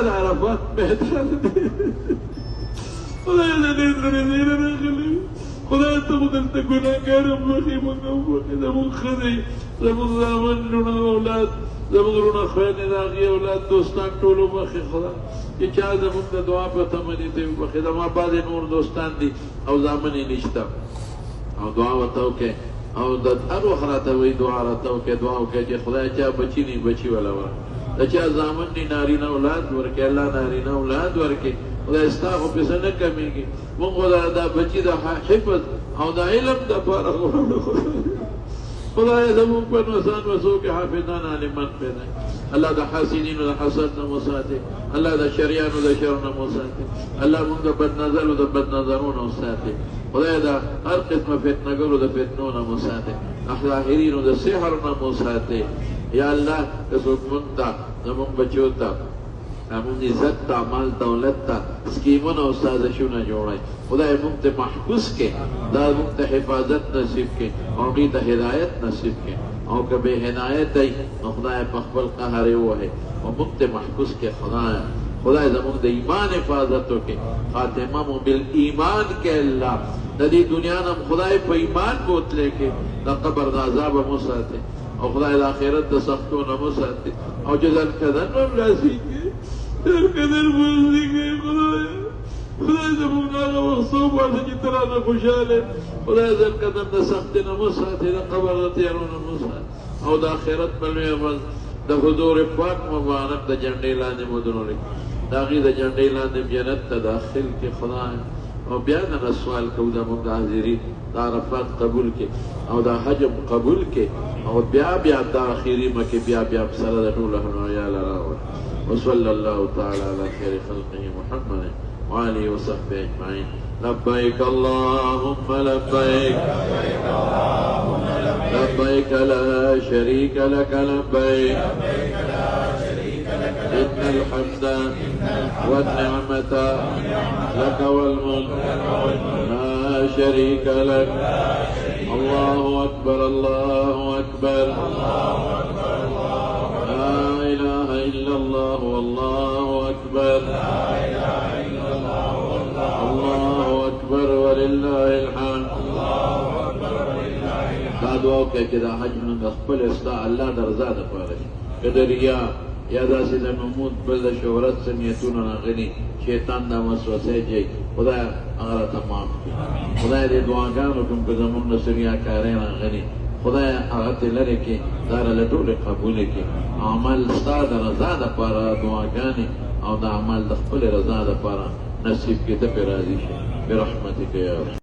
عرفات بهتر دي خدای دې درې زیره راغلی خدای ته مو دلته ګناهګار بخښي موږ وبخښي زموږ ښځې زموږ زامن لوڼه اولاد زموږ وروڼه خویندې د هغې اولاد دوستان ټول وبخښي خدای چې چا زموږ د دعا په تمه دي ته یې وبخښي زما بعضې نور دوستان دي او زامن یې نشته او دعا ورته وکړئ او د هر وخت راته وایي دعا راته وکړئ دعا وکړئ چې خدای چا بچي نه بچي وله ورکړي د چا زامن دي نارینه اولاد ورکړي الله نارینه اولاد ورکړي خدای ستا خو پسې نه کمېږي موږ خو دا بچي د حفظ او د علم دپاره غواړو خدای زموږ په نوسان وسو کې حافظان عالمان پیدا الله د حاسدینو د حسد نه مو ساتي الله د شریانو د شر نه مو ساتي الله موږ د بد نظرو د بد نظرونو ساتي خدای د هر قسمه فتنهګرو د فتنو نه مو ساتي احلاهرینو د سحر نه مو ساتي یا الله که څوک موږ ته زموږ بچو ته زموږ عزت ته مال دولت ته سکیمونه او سازشونه جوړوي خدای موږ ته محفوظ کړي دا موږ ته حفاظت نصیب کړي او هغې ته هدایت نصیب کړي او که بې هدایت دی نو خدای په خپل قهر یې ووهي او موږ ته محفوظ کړي خدای زموږ د ایمان حفاظت وکړي خاتمه مو بالایمان کې الله د دې دنیا نه خدای په ایمان بوتلی کړي د قبر د عذابه مو ساتي او خدای د آخرت د سختو نه مو ساتي او چې ځنکدن هم راسېږي ځنکدن به راسېږي خدای زموږ نه هغه وخت څوک واشه چې ته رانه خوشحاله خدای ځنکدن د سختۍ نه مو ساتي د قبر د تیارو نه مو ساتي او د آخرت په لویه ورځ د حضور پاک مبارک د جنډې لاندې مو درولي د هغې د جنډې لاندې جنت ته داخل کړي خدای او بیا نه سوال کوو د موږ د حاضري د عرفات قبول کړي او د حجم قبول کړي او بیا د اخري مکې بیا سره د ټولو هنویاله راوړي وصلى الله تعالى على خير خلقه محمد وآله وصحبه أجمعين لبيك اللهم لبيك لبيك لا شريك لك لبيك إن الحمد والنعمة لك والملك لا شريك لك الله أكبر الله أكبر لا إله إلا الله والله أكبر الله أكبر ولله الحمد دا دعا وکړئ چې دا حج نن د خپل ستا الله د رضا دپاره شي که د ریا یا داسې د نمود بل د شهرت څه نیتونه راغلي شیطان دا وسوسې جي خدای هغه راته معاف کړي خدای دې دعاګانو کوم که زموږ نه څه ریاکارۍ راغلي خدای هغه ترې لرې کړي دا راله ټولې قبولې کړي عمل ستا د رضا دپاره دعاګانې او د عمل د خپلې رضا دپاره نصیب کړي ته پرې راضي شي برحمتک یا